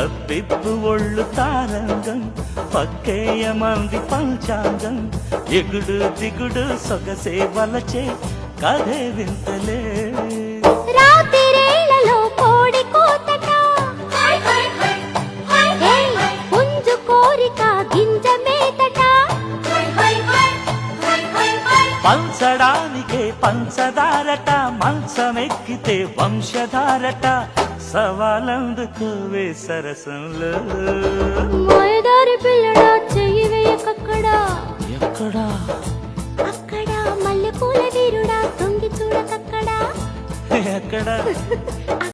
తప్పిప్పు ఒళ్ళు తారంగం పక్కేయ మంది పంచాంగం ఎగుడు దిగుడు సొగసే వలచే కథే వింతలే రాత్రిరేళ్లలో కోడి కూతట పుంజు కోరిక గింజ మేతట పంచడానికే పంచదారట మంచమెక్కితే వంశధారట సవాలందుకోవే సరసంలో మాయదారి పిల్లడా చెయ్యి వేయకక్కడా ఎక్కడా అక్కడ మల్లెపూల వీరుడా తొంగి చూడకక్కడా ఎక్కడా